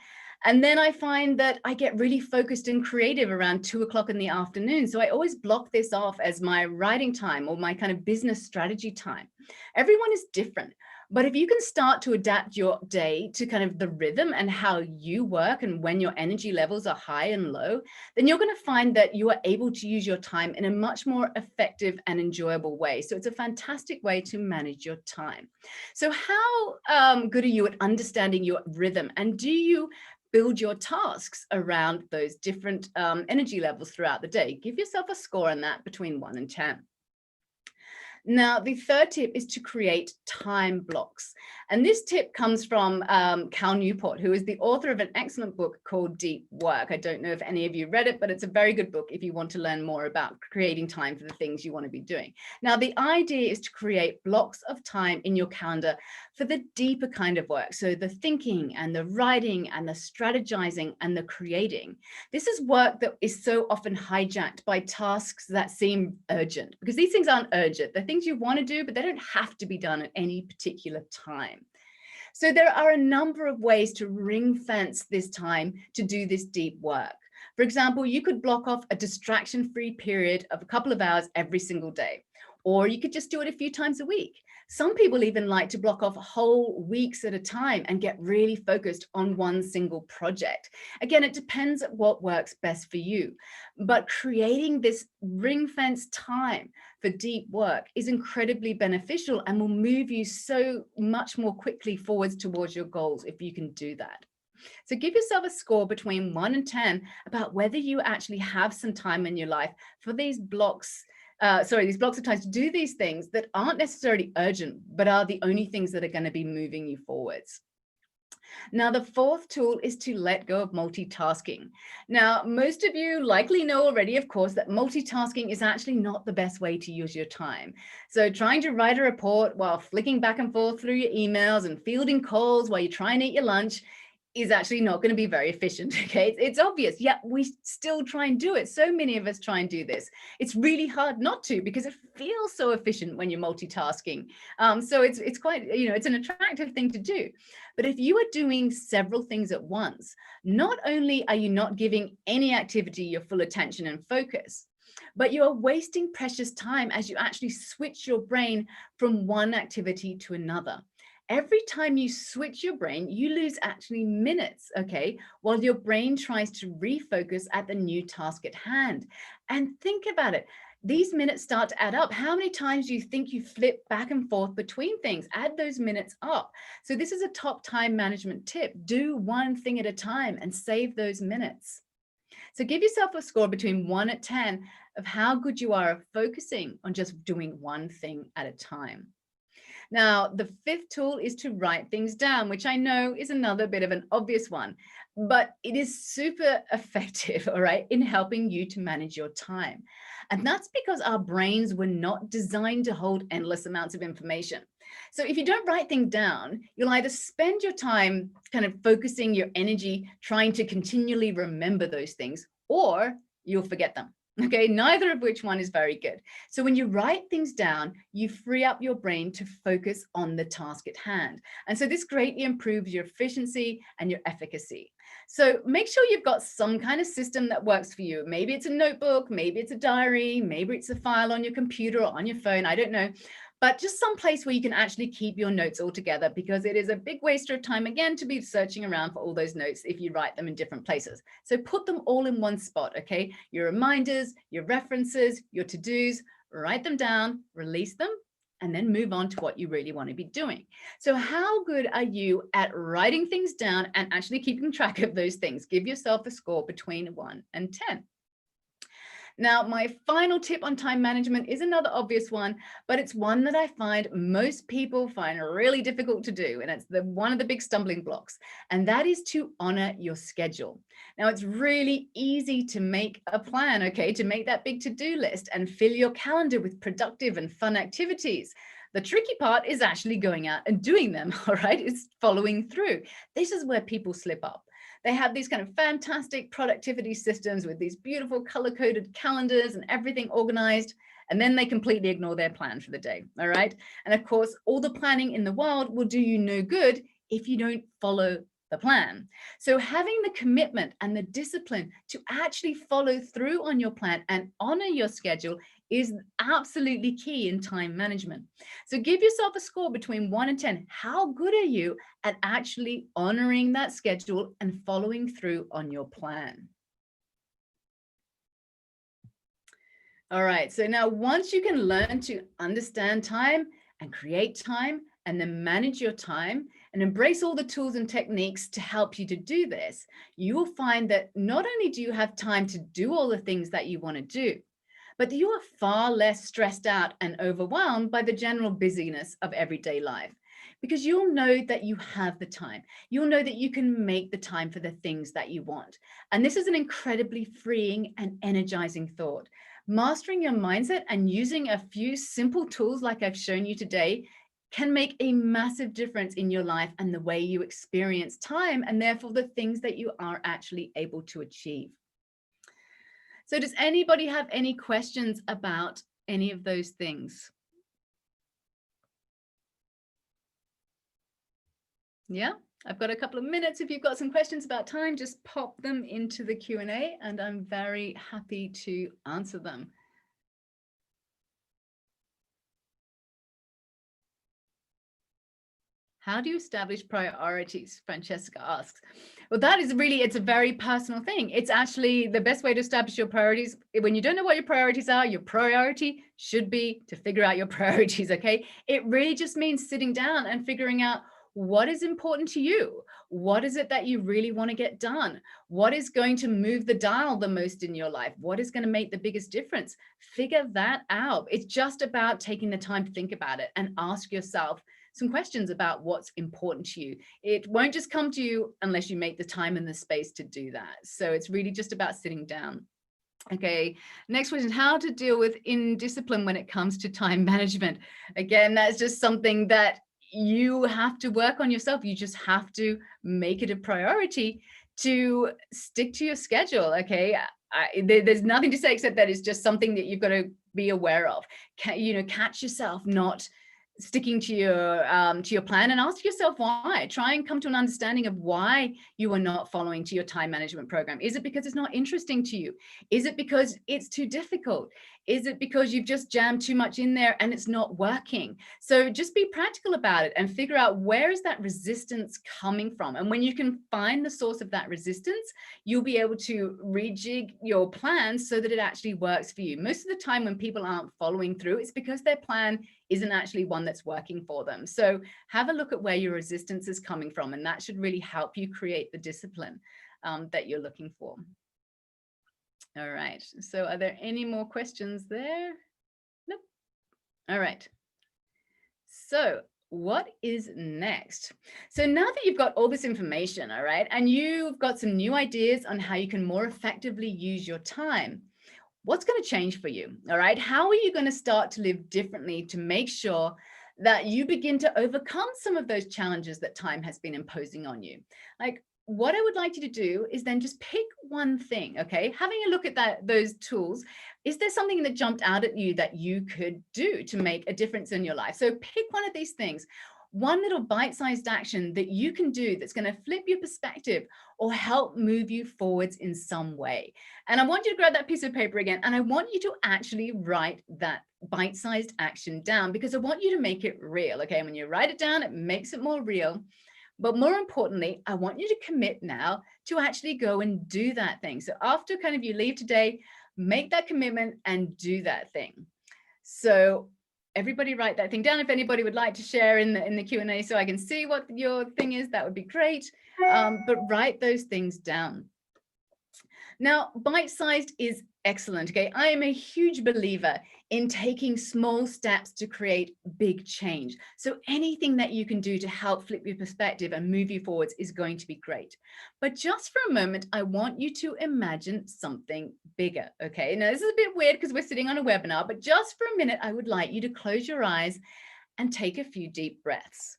And then I find that I get really focused and creative around 2 o'clock in the afternoon. So I always block this off as my writing time or my kind of business strategy time. Everyone is different. But if you can start to adapt your day to kind of the rhythm and how you work and when your energy levels are high and low, then you're going to find that you are able to use your time in a much more effective and enjoyable way. So it's a fantastic way to manage your time. So how good are you at understanding your rhythm? And do you build your tasks around those different energy levels throughout the day? Give yourself a score on that between 1 and 10. Now, the third tip is to create time blocks. And this tip comes from Cal Newport, who is the author of an excellent book called Deep Work. I don't know if any of you read it, but it's a very good book if you want to learn more about creating time for the things you want to be doing. Now, the idea is to create blocks of time in your calendar for the deeper kind of work. So the thinking and the writing and the strategizing and the creating. This is work that is so often hijacked by tasks that seem urgent, because these things aren't urgent. They're things you want to do, but they don't have to be done at any particular time. So there are a number of ways to ring fence this time to do this deep work. For example, you could block off a distraction-free period of a couple of hours every single day, or you could just do it a few times a week. Some people even like to block off whole weeks at a time and get really focused on one single project. Again, it depends on what works best for you, but creating this ring fence time for deep work is incredibly beneficial and will move you so much more quickly forwards towards your goals if you can do that. So give yourself a score between 1 and 10 about whether you actually have some time in your life for these blocks these blocks of time to do these things that aren't necessarily urgent, but are the only things that are going to be moving you forwards. Now, the fourth tool is to let go of multitasking. Now, most of you likely know already, of course, that multitasking is actually not the best way to use your time. So trying to write a report while flicking back and forth through your emails and fielding calls while you try and eat your lunch is actually not going to be very efficient. Okay, it's obvious, yet we still try and do it. So many of us try and do this. It's really hard not to, because it feels so efficient when you're multitasking. So it's quite, it's an attractive thing to do. But if you are doing several things at once, not only are you not giving any activity your full attention and focus, but you are wasting precious time as you actually switch your brain from one activity to another. Every time you switch your brain, you lose actually minutes, okay, while your brain tries to refocus at the new task at hand. And think about it. These minutes start to add up. How many times do you think you flip back and forth between things? Add those minutes up. So this is a top time management tip. Do one thing at a time and save those minutes. So give yourself a score between 1 and 10 of how good you are at focusing on just doing one thing at a time. Now, the fifth tool is to write things down, which I know is another bit of an obvious one, but it is super effective, all right, in helping you to manage your time. And that's because our brains were not designed to hold endless amounts of information. So if you don't write things down, you'll either spend your time kind of focusing your energy trying to continually remember those things, or you'll forget them. Okay, neither of which one is very good. So when you write things down, you free up your brain to focus on the task at hand. And so this greatly improves your efficiency and your efficacy. So make sure you've got some kind of system that works for you. Maybe it's a notebook, maybe it's a diary, maybe it's a file on your computer or on your phone, I don't know. But just some place where you can actually keep your notes all together, because it is a big waste of time, again, to be searching around for all those notes if you write them in different places. So put them all in one spot, okay? Your reminders, your references, your to-dos, write them down, release them, and then move on to what you really want to be doing. So how good are you at writing things down and actually keeping track of those things? Give yourself a score between 1 and 10. Now, my final tip on time management is another obvious one, but it's one that I find most people find really difficult to do. And it's one of the big stumbling blocks, and that is to honor your schedule. Now, it's really easy to make a plan, okay, to make that big to-do list and fill your calendar with productive and fun activities. The tricky part is actually going out and doing them, all right? It's following through. This is where people slip up. They have these kind of fantastic productivity systems with these beautiful color-coded calendars and everything organized, and then they completely ignore their plan for the day, all right? And of course, all the planning in the world will do you no good if you don't follow the plan. So having the commitment and the discipline to actually follow through on your plan and honor your schedule is absolutely key in time management. So give yourself a score between 1 and 10. How good are you at actually honoring that schedule and following through on your plan? All right, so now once you can learn to understand time and create time and then manage your time and embrace all the tools and techniques to help you to do this, you will find that not only do you have time to do all the things that you want to do, but you are far less stressed out and overwhelmed by the general busyness of everyday life. because you'll know that you have the time. You'll know that you can make the time for the things that you want. And this is an incredibly freeing and energizing thought. Mastering your mindset and using a few simple tools like I've shown you today can make a massive difference in your life and the way you experience time, and therefore the things that you are actually able to achieve. So does anybody have any questions about any of those things? Yeah, I've got a couple of minutes. If you've got some questions about time, just pop them into the Q&A and I'm very happy to answer them. How do you establish priorities? Francesca asks. Well, that is really, it's a very personal thing. It's actually the best way to establish your priorities. When you don't know what your priorities are, your priority should be to figure out your priorities, okay? It really just means sitting down and figuring out what is important to you. What is it that you really want to get done? What is going to move the dial the most in your life? What is going to make the biggest difference? Figure that out. It's just about taking the time to think about it and ask yourself some questions about what's important to you. It won't just come to you unless you make the time and the space to do that. So it's really just about sitting down. Okay, next question, how to deal with indiscipline when it comes to time management. Again, that's just something that you have to work on yourself. You just have to make it a priority to stick to your schedule. Okay, there's nothing to say except that it's just something that you've got to be aware of. Catch yourself not sticking to your plan and ask yourself why. Try and come to an understanding of why you are not following to your time management program. Is it because it's not interesting to you? Is it because it's too difficult? Is it because you've just jammed too much in there and it's not working? So just be practical about it and figure out where is that resistance coming from. And when you can find the source of that resistance, you'll be able to rejig your plan so that it actually works for you. Most of the time when people aren't following through, it's because their plan isn't actually one that's working for them. So have a look at where your resistance is coming from, and that should really help you create the discipline that you're looking for. All right, so are there any more questions there? Nope. All right. So what is next? So now that you've got all this information, all right, and you've got some new ideas on how you can more effectively use your time, what's going to change for you? All right. How are you going to start to live differently to make sure that you begin to overcome some of those challenges that time has been imposing on you? Like, what I would like you to do is then just pick one thing. Okay. Having a look at those tools, is there something that jumped out at you that you could do to make a difference in your life? So pick one of these things. One little bite-sized action that you can do that's going to flip your perspective or help move you forwards in some way. And I want you to grab that piece of paper again, and I want you to actually write that bite-sized action down, because I want you to make it real. Okay, when you write it down, it makes it more real. But more importantly, I want you to commit now to actually go and do that thing. So after kind of you leave today, make that commitment and do that thing. So everybody write that thing down. If anybody would like to share in the Q&A so I can see what your thing is, that would be great. But write those things down. Now, bite-sized is excellent. Okay, I am a huge believer in taking small steps to create big change. So anything that you can do to help flip your perspective and move you forwards is going to be great. But just for a moment, I want you to imagine something bigger. Okay, now this is a bit weird because we're sitting on a webinar, but just for a minute, I would like you to close your eyes and take a few deep breaths.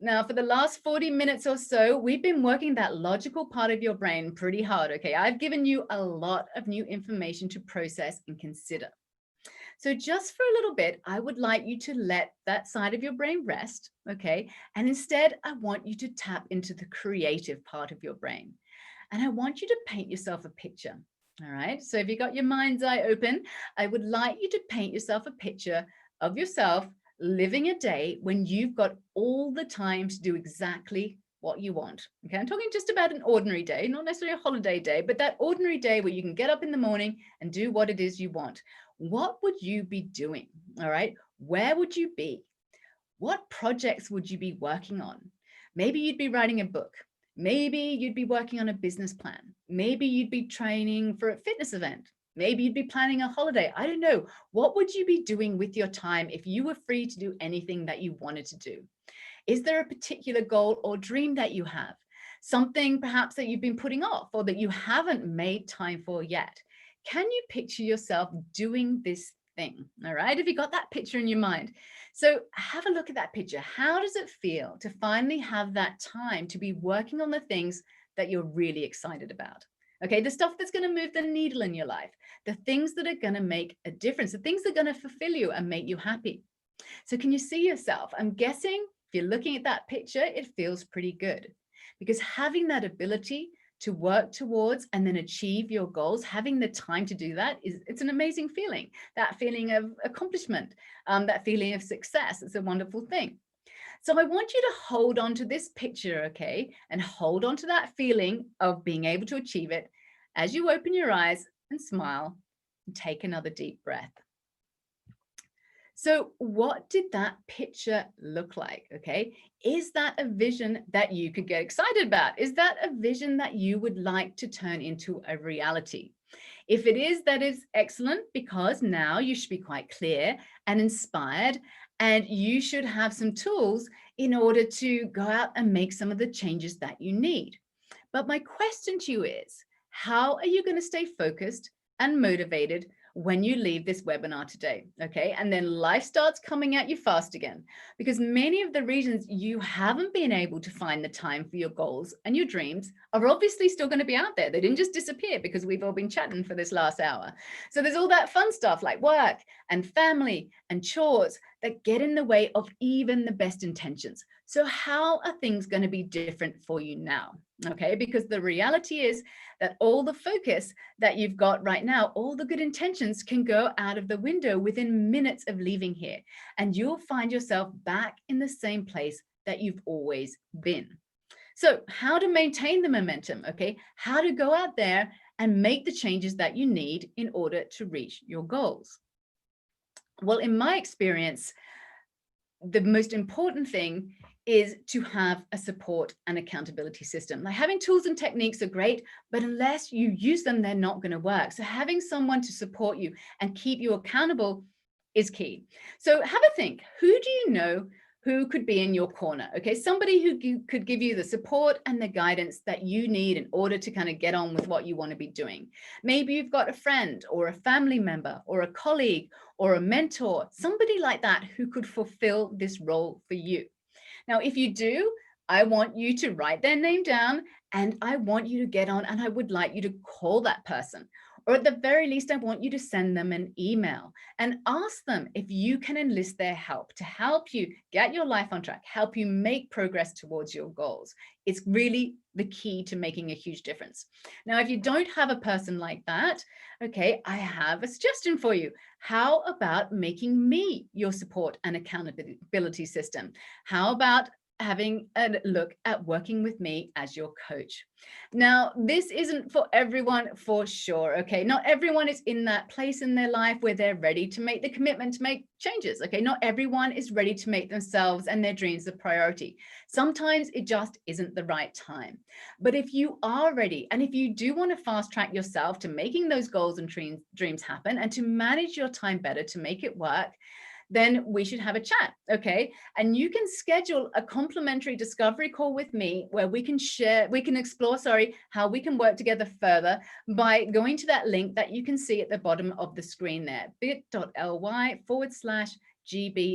Now, for the last 40 minutes or so, we've been working that logical part of your brain pretty hard, okay? I've given you a lot of new information to process and consider. So just for a little bit, I would like you to let that side of your brain rest, okay? And instead, I want you to tap into the creative part of your brain. And I want you to paint yourself a picture, all right? So if you got your mind's eye open, I would like you to paint yourself a picture of yourself living a day when you've got all the time to do exactly what you want. Okay, I'm talking just about an ordinary day, not necessarily a holiday day, but that ordinary day where you can get up in the morning and do what it is you want. What would you be doing? All right, where would you be? What projects would you be working on? Maybe you'd be writing a book. Maybe you'd be working on a business plan. Maybe you'd be training for a fitness event. Maybe you'd be planning a holiday. I don't know. What would you be doing with your time if you were free to do anything that you wanted to do? Is there a particular goal or dream that you have? Something perhaps that you've been putting off or that you haven't made time for yet? Can you picture yourself doing this thing? All right. Have you got that picture in your mind? So have a look at that picture. How does it feel to finally have that time to be working on the things that you're really excited about? Okay, the stuff that's going to move the needle in your life, the things that are going to make a difference, the things that are going to fulfill you and make you happy. So can you see yourself? I'm guessing if you're looking at that picture, it feels pretty good, because having that ability to work towards and then achieve your goals, having the time to do that, it's an amazing feeling. That feeling of accomplishment, that feeling of success, it's a wonderful thing. So I want you to hold on to this picture, okay? And hold on to that feeling of being able to achieve it as you open your eyes and smile and take another deep breath. So what did that picture look like, okay? Is that a vision that you could get excited about? Is that a vision that you would like to turn into a reality? If it is, that is excellent, because now you should be quite clear and inspired, and you should have some tools in order to go out and make some of the changes that you need. But my question to you is, how are you going to stay focused and motivated when you leave this webinar today? Okay, and then life starts coming at you fast again, because many of the reasons you haven't been able to find the time for your goals and your dreams are obviously still going to be out there. They didn't just disappear because we've all been chatting for this last hour. So there's all that fun stuff like work and family and chores that get in the way of even the best intentions. So how are things going to be different for you now? Okay, because the reality is that all the focus that you've got right now, all the good intentions can go out of the window within minutes of leaving here, and you'll find yourself back in the same place that you've always been. So how to maintain the momentum, okay? How to go out there and make the changes that you need in order to reach your goals. Well, in my experience, the most important thing is to have a support and accountability system. Like, having tools and techniques are great, but unless you use them, they're not going to work. So having someone to support you and keep you accountable is key. So have a think. Who do you know who could be in your corner? Okay, somebody who could give you the support and the guidance that you need in order to kind of get on with what you want to be doing. Maybe you've got a friend or a family member or a colleague or a mentor, somebody like that who could fulfill this role for you. Now, if you do, I want you to write their name down, and I want you to get on, and I would like you to call that person. Or at the very least, I want you to send them an email and ask them if you can enlist their help to help you get your life on track, help you make progress towards your goals. It's really the key to making a huge difference. Now, if you don't have a person like that, okay, I have a suggestion for you. How about making me your support and accountability system? How about having a look at working with me as your coach? Now, this isn't for everyone, for sure, okay? Not everyone is in that place in their life where they're ready to make the commitment to make changes, okay? Not everyone is ready to make themselves and their dreams a priority. Sometimes it just isn't the right time. But if you are ready, and if you do want to fast track yourself to making those goals and dreams happen, and to manage your time better to make it work, then we should have a chat, okay? And you can schedule a complimentary discovery call with me where we can explore, how we can work together further by going to that link that you can see at the bottom of the screen there, bit.ly/GB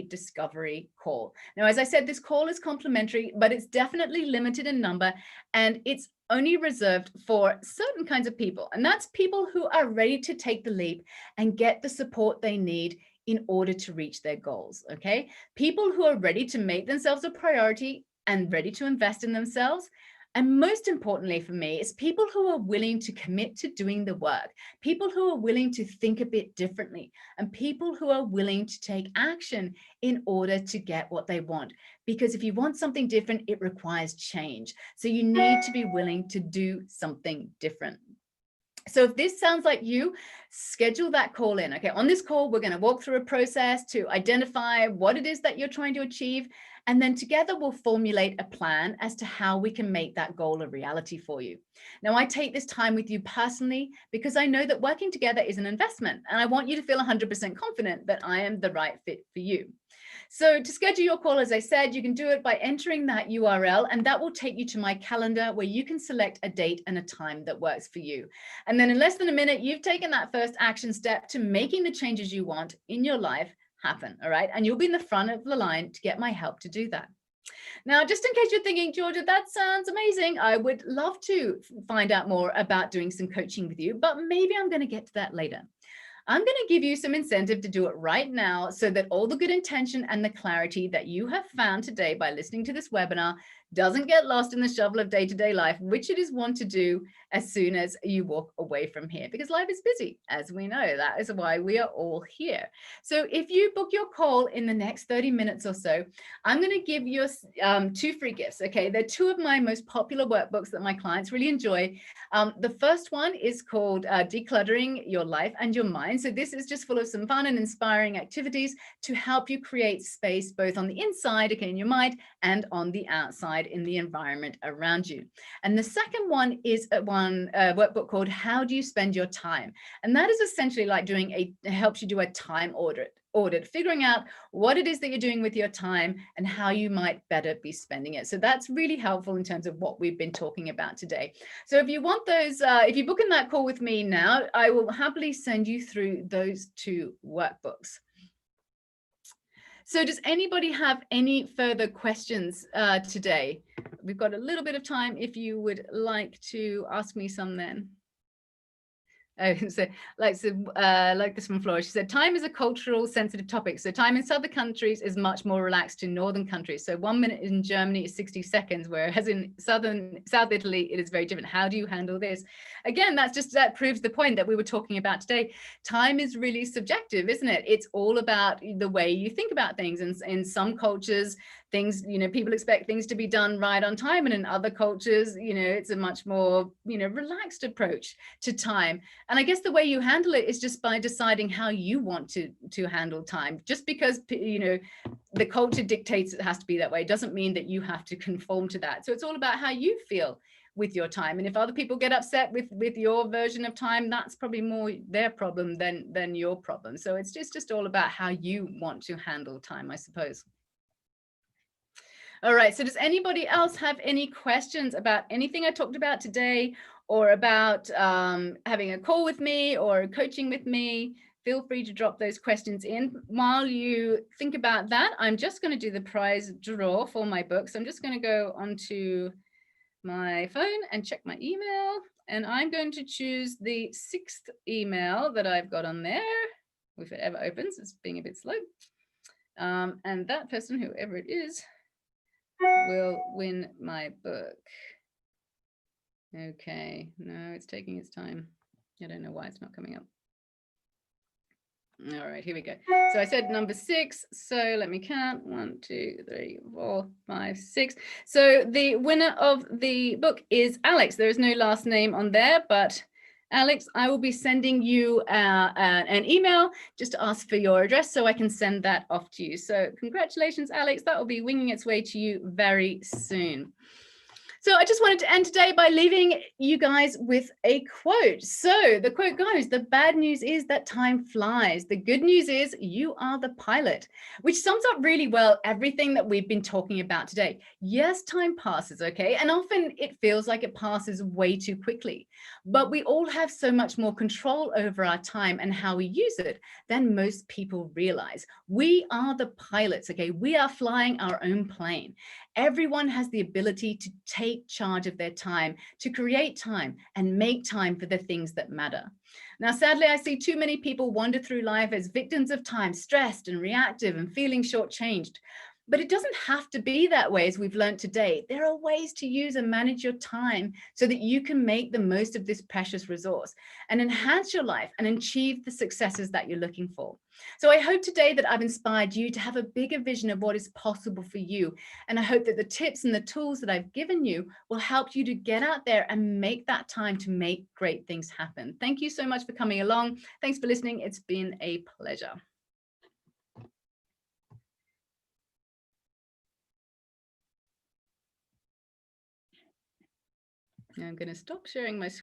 discovery call. Now, as I said, this call is complimentary, but it's definitely limited in number, and it's only reserved for certain kinds of people. And that's people who are ready to take the leap and get the support they need in order to reach their goals, okay? People who are ready to make themselves a priority and ready to invest in themselves. And most importantly for me, it's people who are willing to commit to doing the work, people who are willing to think a bit differently, and people who are willing to take action in order to get what they want. Because if you want something different, it requires change. So you need to be willing to do something different. So if this sounds like you, schedule that call in. Okay, on this call, we're going to walk through a process to identify what it is that you're trying to achieve And then together we'll formulate a plan as to how we can make that goal a reality for you. Now, I take this time with you personally because I know that working together is an investment, and I want you to feel 100% confident that I am the right fit for you. So to schedule your call, as I said, you can do it by entering that URL, and that will take you to my calendar where you can select a date and a time that works for you. And then in less than a minute, you've taken that first action step to making the changes you want in your life happen. All right. And you'll be in the front of the line to get my help to do that. Now, just in case you're thinking, Georgia, that sounds amazing, I would love to find out more about doing some coaching with you, but maybe I'm going to get to that later. I'm going to give you some incentive to do it right now so that all the good intention and the clarity that you have found today by listening to this webinar doesn't get lost in the shovel of day-to-day life, which it is one to do as soon as you walk away from here, because life is busy, as we know. That is why we are all here. So if you book your call in the next 30 minutes or so, I'm going to give you 2 free gifts. Okay, they're 2 of my most popular workbooks that my clients really enjoy. The first one is called Decluttering Your Life and Your Mind. So this is just full of some fun and inspiring activities to help you create space both on the inside, okay, in your mind, and on the outside in the environment around you. And the second one is a workbook called How Do You Spend Your Time? And that is essentially like helps you do a time audit, figuring out what it is that you're doing with your time and how you might better be spending it. So that's really helpful in terms of what we've been talking about today. So if you want those, if you book in that call with me now, I will happily send you through those 2 workbooks. So does anybody have any further questions today? We've got a little bit of time if you would like to ask me some then. Oh, so like this from Flora, she said, time is a cultural sensitive topic. So time in southern countries is much more relaxed in northern countries. So 1 minute in Germany is 60 seconds, whereas in South Italy, it is very different. How do you handle this? Again, that proves the point that we were talking about today. Time is really subjective, isn't it? It's all about the way you think about things. And in some cultures, things, people expect things to be done right on time. And in other cultures, it's a much more, relaxed approach to time. And I guess the way you handle it is just by deciding how you want to handle time. Just because, the culture dictates it has to be that way doesn't mean that you have to conform to that. So it's all about how you feel with your time. And if other people get upset with your version of time, that's probably more their problem than your problem. So it's just all about how you want to handle time, I suppose. All right, so does anybody else have any questions about anything I talked about today, or about having a call with me or coaching with me? Feel free to drop those questions in. While you think about that, I'm just going to do the prize draw for my book. So I'm just going to go onto my phone and check my email, and I'm going to choose the 6th email that I've got on there. If it ever opens, it's being a bit slow. And that person, whoever it is, will win my book. Okay, no, it's taking its time. I don't know why it's not coming up. All right, here we go. So I said number 6. So let me count. 1, 2, 3, 4, 5, 6. So the winner of the book is Alex. There is no last name on there, but Alex, I will be sending you an email just to ask for your address so I can send that off to you. So congratulations, Alex. That will be winging its way to you very soon. So I just wanted to end today by leaving you guys with a quote. So the quote goes, the bad news is that time flies. The good news is you are the pilot, which sums up really well everything that we've been talking about today. Yes, time passes, okay? And often it feels like it passes way too quickly, but we all have so much more control over our time and how we use it than most people realize. We are the pilots, okay? We are flying our own plane. Everyone has the ability to take charge of their time, to create time and make time for the things that matter. Now, sadly, I see too many people wander through life as victims of time, stressed and reactive and feeling shortchanged. But it doesn't have to be that way, as we've learned today. There are ways to use and manage your time so that you can make the most of this precious resource and enhance your life and achieve the successes that you're looking for. So I hope today that I've inspired you to have a bigger vision of what is possible for you. And I hope that the tips and the tools that I've given you will help you to get out there and make that time to make great things happen. Thank you so much for coming along. Thanks for listening. It's been a pleasure. I'm going to stop sharing my